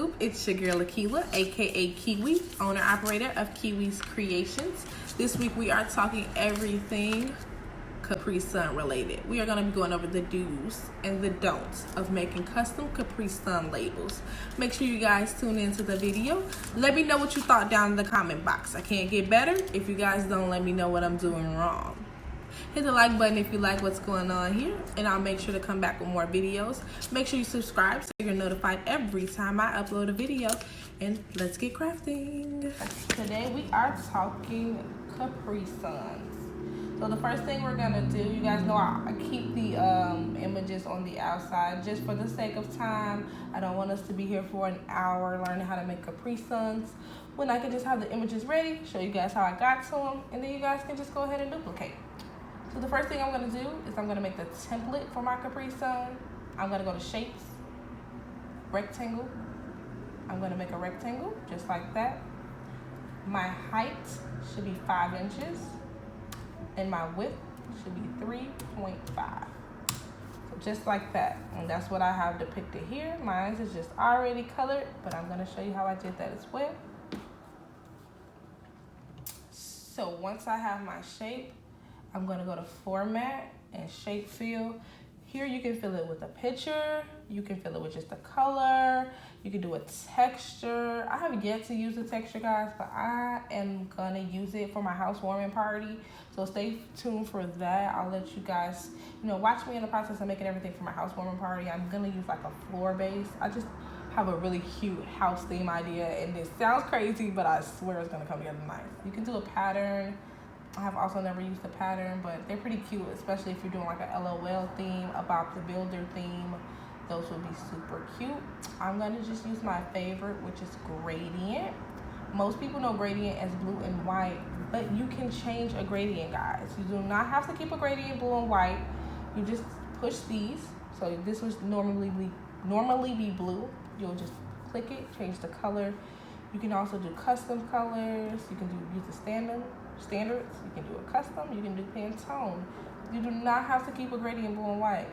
YouTube? It's your girl Akila, aka Kiwi, owner operator of Kiwi's Creations. This week we are talking everything Capri Sun related. We are going to be going over the do's and the don'ts of making custom Capri Sun labels. Make sure you guys tune into the video. Let me know what you thought down in the comment box. I can't get better if you guys don't let me know what I'm doing wrong. Hit the like button if you like what's going on here, and I'll make sure to come back with more videos. Make sure you subscribe so you're notified every time I upload a video. And let's get crafting. Today we are talking Capri Suns. So the first thing we're gonna do, you guys know I keep the images on the outside just for the sake of time. I don't want us to be here for an hour learning how to make Capri Suns when I can just have the images ready, show you guys how I got to them, and then you guys can just go ahead and duplicate. So the first thing I'm going to do is I'm going to make the template for my Capri Sun. I'm going to go to shapes, rectangle. I'm going to make a rectangle just like that. My height should be 5 inches and my width should be 3.5. So just like that. And that's what I have depicted here. Mine is just already colored, but I'm going to show you how I did that as well. So once I have my shape, I'm going to go to format and shape fill. Here you can fill it with a picture. You can fill it with just a color. You can do a texture. I have yet to use the texture, guys, but I am going to use it for my housewarming party. So stay tuned for that. I'll let you guys, watch me in the process of making everything for my housewarming party. I'm going to use like a floor base. I just have a really cute house theme idea, and it sounds crazy, but I swear it's going to come together nice. You can do a pattern. I have also never used a pattern, but they're pretty cute, especially if you're doing like a LOL theme, about the builder theme. Those would be super cute. I'm going to just use my favorite, which is gradient. Most people know gradient as blue and white, but you can change a gradient, guys. You do not have to keep a gradient blue and white. You just push these. So this would normally be blue. You'll just click it, change the color. You can also do custom colors. You can use the standards. You can do a custom. You can do Pantone. You do not have to keep a gradient blue and white.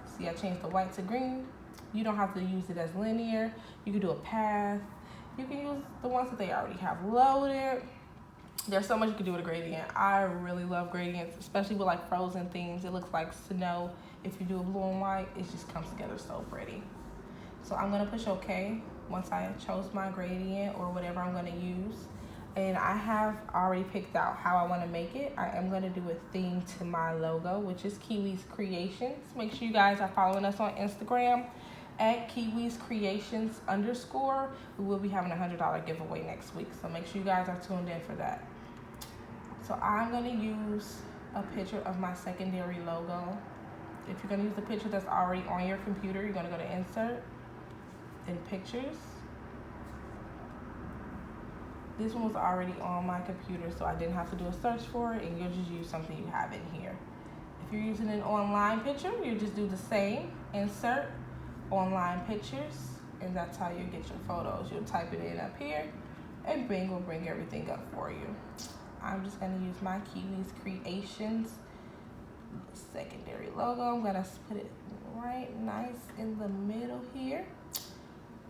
See, I changed the white to green. You don't have to use it as linear. You can do a path. You can use the ones that they already have loaded. There's so much you can do with a gradient. I really love gradients, especially with like frozen themes. It looks like snow. If you do a blue and white, it just comes together so pretty. So I'm gonna push OK once I chose my gradient or whatever I'm gonna use. And I have already picked out how I want to make it. I am going to do a theme to my logo, which is Kiwi's Creations. Make sure you guys are following us on Instagram at Kiwi's Creations _. We will be having a $100 giveaway next week, so make sure you guys are tuned in for that. So I'm going to use a picture of my secondary logo. If you're going to use the picture that's already on your computer, you're going to go to Insert, then Pictures. This one was already on my computer, so I didn't have to do a search for it, and you'll just use something you have in here. If you're using an online picture, you just do the same, insert, online pictures, and that's how you get your photos. You'll type it in up here, and Bing will bring everything up for you. I'm just gonna use my Kiwi's Creations secondary logo. I'm gonna put it right nice in the middle here.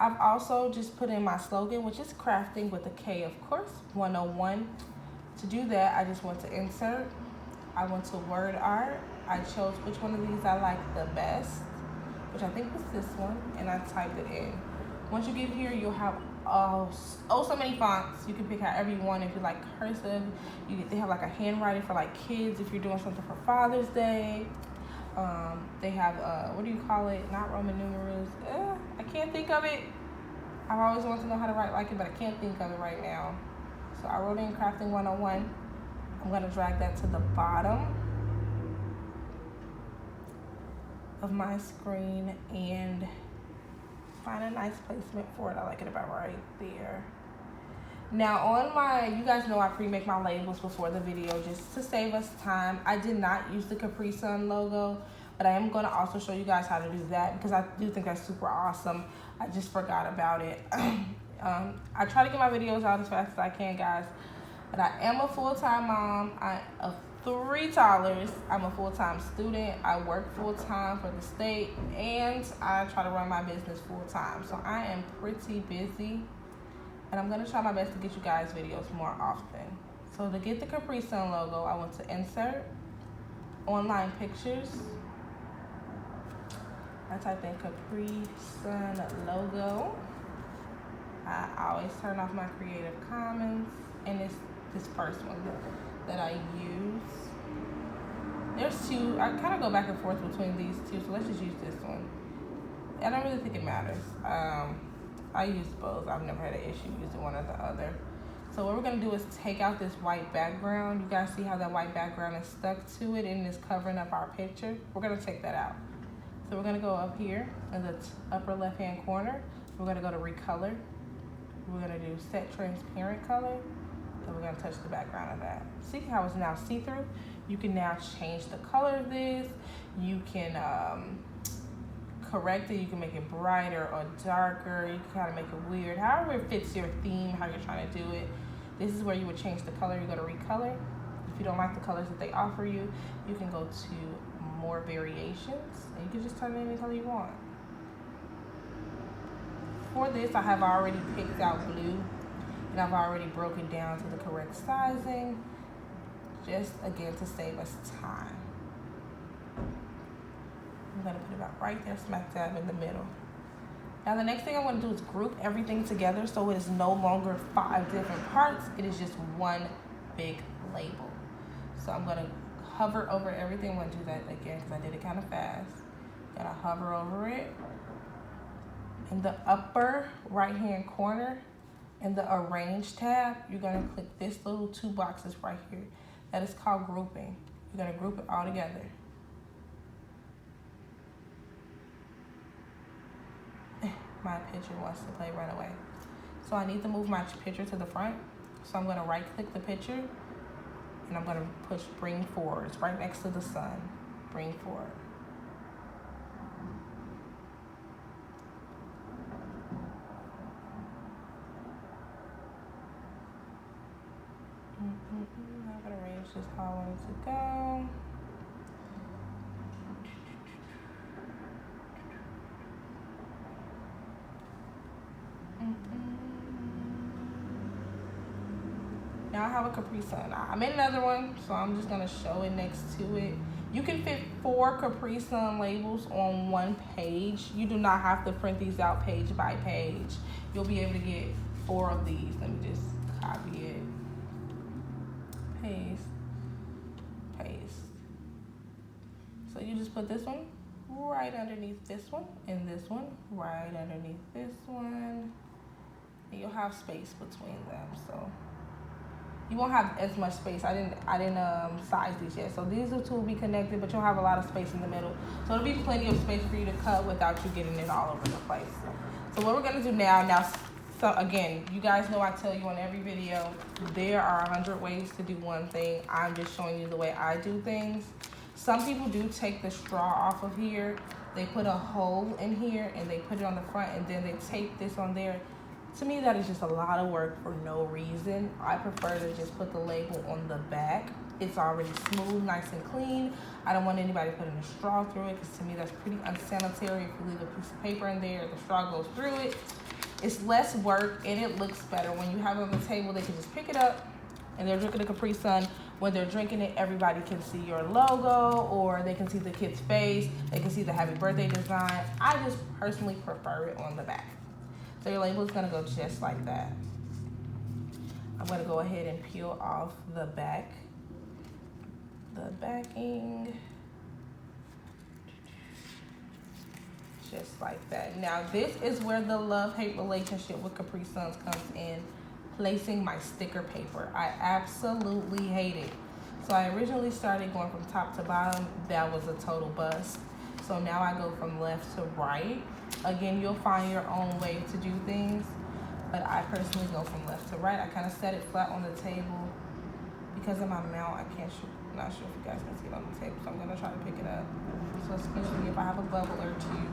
I've also just put in my slogan, which is crafting with a K, of course, 101. To do that, I just went to insert. I went to word art. I chose which one of these I like the best, which I think was this one, and I typed it in. Once you get here, you'll have so many fonts. You can pick however you want. If you like cursive, they have like a handwriting for like kids if you're doing something for Father's Day. They have, what do you call it? Not Roman numerals. I can't think of it. I've always wanted to know how to write like it, but I can't think of it right now. So I wrote in Crafting 101. I'm going to drag that to the bottom of my screen and find a nice placement for it. I like it about right there. Now on you guys know I pre-make my labels before the video just to save us time. I did not use the Capri Sun logo, but I am going to also show you guys how to do that because I do think that's super awesome. I just forgot about it. I try to get my videos out as fast as I can, guys, but I am a full-time mom. $3. I'm a full-time student. I work full-time for the state, and I try to run my business full-time. So I am pretty busy, and I'm going to try my best to get you guys videos more often. So to get the Capri Sun logo, I want to insert online pictures. I type in Capri Sun logo. I always turn off my Creative Commons, and it's this first one that I use. There's two. I kind of go back and forth between these two, so let's just use this one. I don't really think it matters. I use both. I've never had an issue using one or the other. So what we're gonna do is take out this white background. You guys see how that white background is stuck to it and is covering up our picture? We're gonna take that out. So we're gonna go up here in the upper left-hand corner. We're gonna go to recolor. We're gonna do set transparent color. And we're gonna touch the background of that. See how it's now see-through? You can now change the color of this. You can correct it. You can make it brighter or darker. You can kind of make it weird. However it fits your theme, how you're trying to do it. This is where you would change the color. You go to recolor. If you don't like the colors that they offer you, you can go to more variations, and you can just turn it any color you want. For this, I have already picked out blue, and I've already broken down to the correct sizing, just again to save us time. I'm gonna put it about right there, smack dab in the middle. Now the next thing I want to do is group everything together so it is no longer 5 different parts, it is just one big label. So I'm gonna hover over everything. I'm gonna do that again because I did it kind of fast. Gotta hover over it. In the upper right hand corner, in the Arrange tab, you're gonna click this little 2 boxes right here. That is called grouping. You're gonna group it all together. My picture wants to play runaway. So I need to move my picture to the front. So I'm gonna right click the picture, and I'm gonna push bring forward. It's right next to the sun. Bring forward. I'm gonna arrange this how I want it to go. Now I have a Capri Sun. I made another one, so I'm just gonna show it next to it. You can fit 4 Capri Sun labels on one page. You do not have to print these out page by page. You'll be able to get 4 of these. Let me just copy it. Paste. Paste. So you just put this one right underneath this one, and this one right underneath this one. And you'll have space between them, so you won't have as much space. I didn't size these yet, so these two will be connected, but you'll have a lot of space in the middle. So it'll be plenty of space for you to cut without you getting it all over the place. So what we're gonna do now, so again, you guys know I tell you on every video, there are 100 ways to do one thing. I'm just showing you the way I do things. Some people do take the straw off of here. They put a hole in here and they put it on the front, and then they tape this on there. To me, that is just a lot of work for no reason. I prefer to just put the label on the back. It's already smooth, nice and clean. I don't want anybody putting a straw through it, because to me that's pretty unsanitary. If you leave a piece of paper in there, the straw goes through it. It's less work and it looks better. When you have it on the table, they can just pick it up and they're drinking a Capri Sun. When they're drinking it, everybody can see your logo, or they can see the kid's face. They can see the happy birthday design. I just personally prefer it on the back. So your label is gonna go just like that. I'm gonna go ahead and peel off the back, the backing, just like that. Now this is where the love-hate relationship with Capri Suns comes in, placing my sticker paper. I absolutely hate it. So I originally started going from top to bottom. That was a total bust. So now I go from left to right. Again, you'll find your own way to do things, but I personally go from left to right. I kind of set it flat on the table. Because of my mount, I'm not sure if you guys can see it on the table, so I'm gonna try to pick it up. So especially if I have a bubble or two.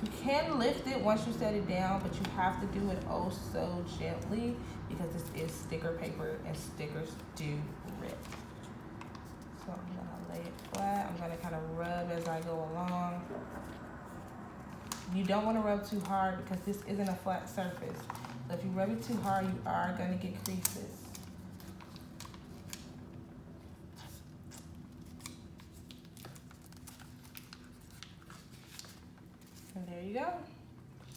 You can lift it once you set it down, but you have to do it oh so gently because this is sticker paper and stickers do rip. So I'm gonna lay it flat. I'm gonna kind of rub as I go along. You don't want to rub too hard because this isn't a flat surface. So if you rub it too hard, you are gonna get creases. And there you go.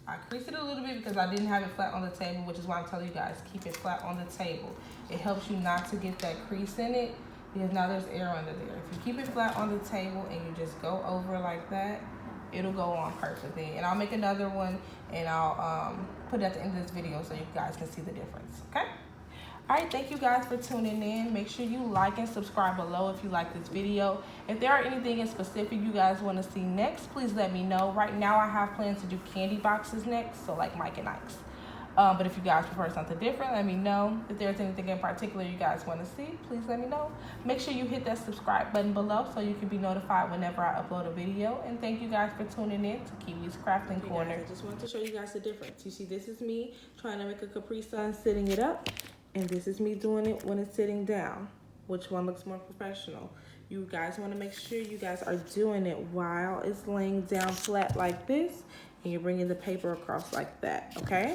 I creased it a little bit because I didn't have it flat on the table, which is why I'm telling you guys, keep it flat on the table. It helps you not to get that crease in it because now there's air under there. If you keep it flat on the table and you just go over like that, it'll go on perfectly. And I'll make another one and I'll put it at the end of this video so you guys can see the difference, okay? All right, thank you guys for tuning in. Make sure you like and subscribe below if you like this video. If there are anything in specific you guys want to see next, please let me know. Right now I have plans to do candy boxes next, so like Mike and Ike's. But if you guys prefer something different, let me know. If there's anything in particular you guys want to see, please let me know. Make sure you hit that subscribe button below so you can be notified whenever I upload a video. And thank you guys for tuning in to Kiwi's Crafting Corner. Guys, I just wanted to show you guys the difference. You see, this is me trying to make a Capri Sun sitting it up. And this is me doing it when it's sitting down. Which one looks more professional? You guys want to make sure you guys are doing it while it's laying down flat like this. And you're bringing the paper across like that, okay?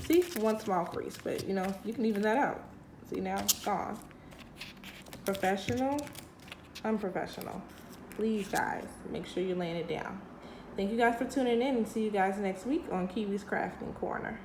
See, one small crease, but you know, you can even that out. See now, it's gone. Professional, unprofessional. Please guys, make sure you're laying it down. Thank you guys for tuning in and see you guys next week on Kiwi's Crafting Corner.